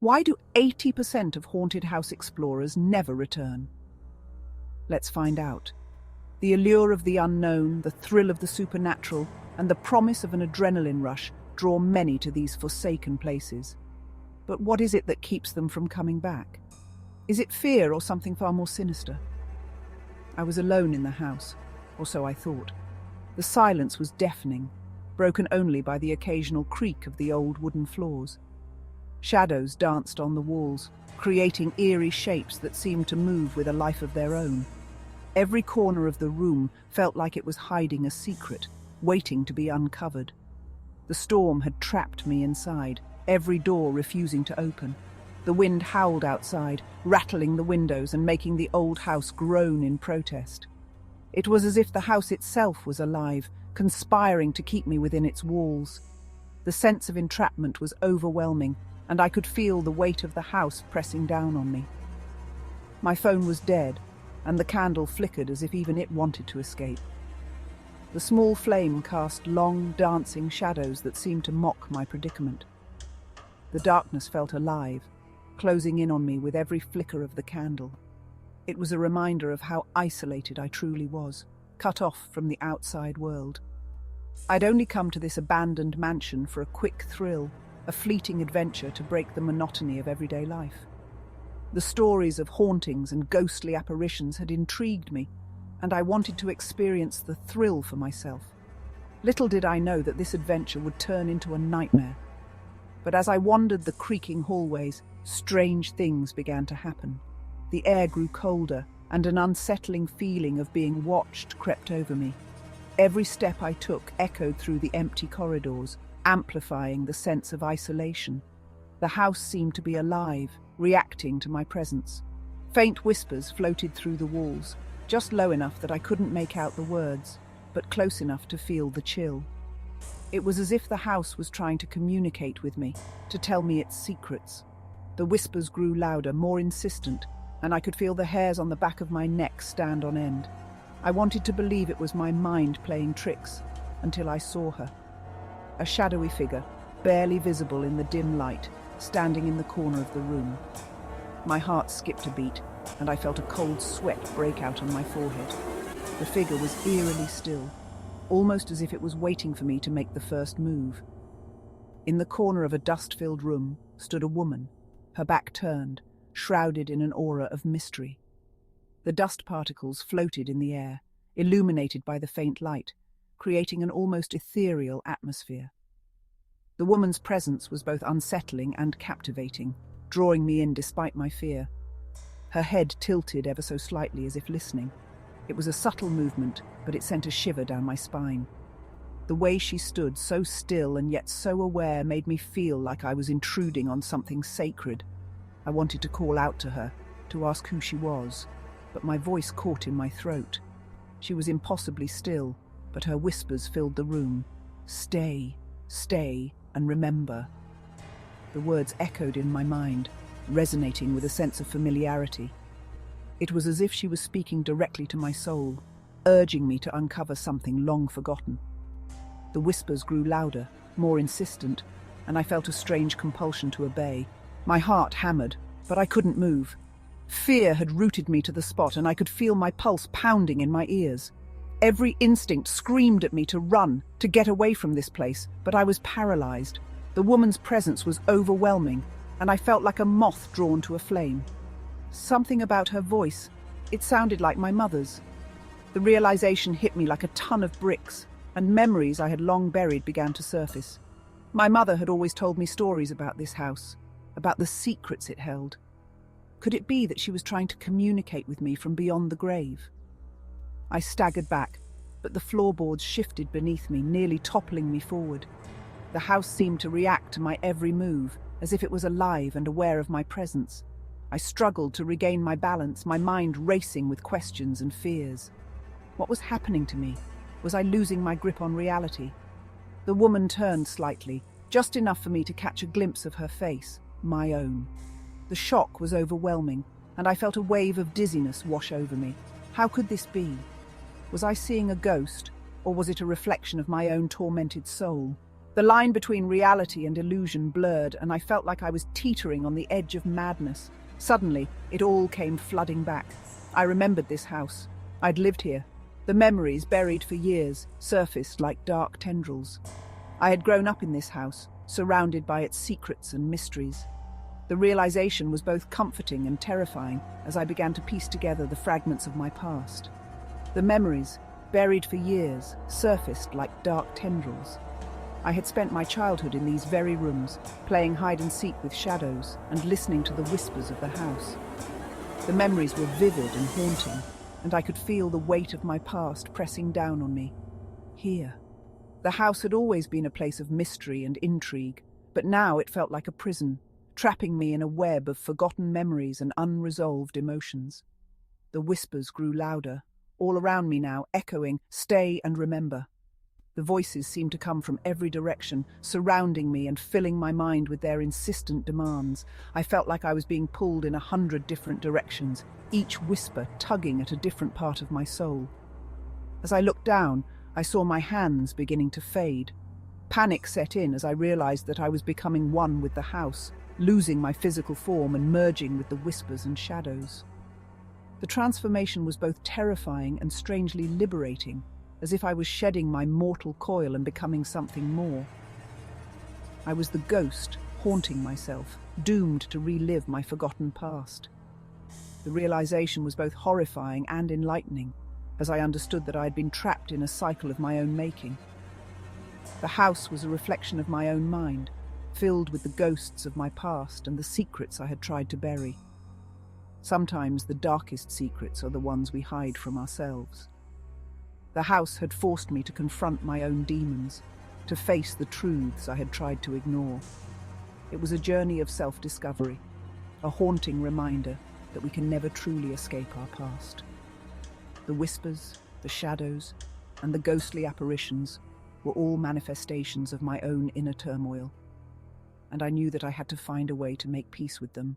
Why do 80% of haunted house explorers never return? Let's find out. The allure of the unknown, the thrill of the supernatural, and the promise of an adrenaline rush draw many to these forsaken places. But what is it that keeps them from coming back? Is it fear or something far more sinister? I was alone in the house, or so I thought. The silence was deafening, broken only by the occasional creak of the old wooden floors. Shadows danced on the walls, creating eerie shapes that seemed to move with a life of their own. Every corner of the room felt like it was hiding a secret, waiting to be uncovered. The storm had trapped me inside, every door refusing to open. The wind howled outside, rattling the windows and making the old house groan in protest. It was as if the house itself was alive, conspiring to keep me within its walls. The sense of entrapment was overwhelming, and I could feel the weight of the house pressing down on me. My phone was dead, and the candle flickered as if even it wanted to escape. The small flame cast long, dancing shadows that seemed to mock my predicament. The darkness felt alive, closing in on me with every flicker of the candle. It was a reminder of how isolated I truly was, cut off from the outside world. I'd only come to this abandoned mansion for a quick thrill, a fleeting adventure to break the monotony of everyday life. The stories of hauntings and ghostly apparitions had intrigued me, and I wanted to experience the thrill for myself. Little did I know that this adventure would turn into a nightmare. But as I wandered the creaking hallways, strange things began to happen. The air grew colder, and an unsettling feeling of being watched crept over me. Every step I took echoed through the empty corridors, amplifying the sense of isolation. The house seemed to be alive, reacting to my presence. Faint whispers floated through the walls, just low enough that I couldn't make out the words, but close enough to feel the chill. It was as if the house was trying to communicate with me, to tell me its secrets. The whispers grew louder, more insistent, and I could feel the hairs on the back of my neck stand on end. I wanted to believe it was my mind playing tricks, until I saw her. A shadowy figure, barely visible in the dim light, standing in the corner of the room. My heart skipped a beat, and I felt a cold sweat break out on my forehead. The figure was eerily still, almost as if it was waiting for me to make the first move. In the corner of a dust-filled room stood a woman, her back turned, shrouded in an aura of mystery. The dust particles floated in the air, illuminated by the faint light, creating an almost ethereal atmosphere. The woman's presence was both unsettling and captivating, drawing me in despite my fear. Her head tilted ever so slightly as if listening. It was a subtle movement, but it sent a shiver down my spine. The way she stood, so still and yet so aware, made me feel like I was intruding on something sacred. I wanted to call out to her, to ask who she was, but my voice caught in my throat. She was impossibly still, but her whispers filled the room. Stay, stay, and remember. The words echoed in my mind, resonating with a sense of familiarity. It was as if she was speaking directly to my soul, urging me to uncover something long forgotten. The whispers grew louder, more insistent, and I felt a strange compulsion to obey. My heart hammered, but I couldn't move. Fear had rooted me to the spot, and I could feel my pulse pounding in my ears. Every instinct screamed at me to run, to get away from this place, but I was paralyzed. The woman's presence was overwhelming, and I felt like a moth drawn to a flame. Something about her voice, it sounded like my mother's. The realization hit me like a ton of bricks, and memories I had long buried began to surface. My mother had always told me stories about this house, about the secrets it held. Could it be that she was trying to communicate with me from beyond the grave? I staggered back, but the floorboards shifted beneath me, nearly toppling me forward. The house seemed to react to my every move, as if it was alive and aware of my presence. I struggled to regain my balance, my mind racing with questions and fears. What was happening to me? Was I losing my grip on reality? The woman turned slightly, just enough for me to catch a glimpse of her face, my own. The shock was overwhelming, and I felt a wave of dizziness wash over me. How could this be? Was I seeing a ghost, or was it a reflection of my own tormented soul? The line between reality and illusion blurred, and I felt like I was teetering on the edge of madness. Suddenly, it all came flooding back. I remembered this house. I'd lived here. The memories, buried for years, surfaced like dark tendrils. I had grown up in this house, surrounded by its secrets and mysteries. The realization was both comforting and terrifying as I began to piece together the fragments of my past. The memories, buried for years, surfaced like dark tendrils. I had spent my childhood in these very rooms, playing hide-and-seek with shadows and listening to the whispers of the house. The memories were vivid and haunting, and I could feel the weight of my past pressing down on me. Here. The house had always been a place of mystery and intrigue, but now it felt like a prison, trapping me in a web of forgotten memories and unresolved emotions. The whispers grew louder, all around me now, echoing, "Stay and remember." The voices seemed to come from every direction, surrounding me and filling my mind with their insistent demands. I felt like I was being pulled in 100 different directions, each whisper tugging at a different part of my soul. As I looked down, I saw my hands beginning to fade. Panic set in as I realized that I was becoming one with the house, losing my physical form and merging with the whispers and shadows. The transformation was both terrifying and strangely liberating, as if I was shedding my mortal coil and becoming something more. I was the ghost, haunting myself, doomed to relive my forgotten past. The realization was both horrifying and enlightening, as I understood that I had been trapped in a cycle of my own making. The house was a reflection of my own mind, filled with the ghosts of my past and the secrets I had tried to bury. Sometimes the darkest secrets are the ones we hide from ourselves. The house had forced me to confront my own demons, to face the truths I had tried to ignore. It was a journey of self-discovery, a haunting reminder that we can never truly escape our past. The whispers, the shadows, and the ghostly apparitions were all manifestations of my own inner turmoil, and I knew that I had to find a way to make peace with them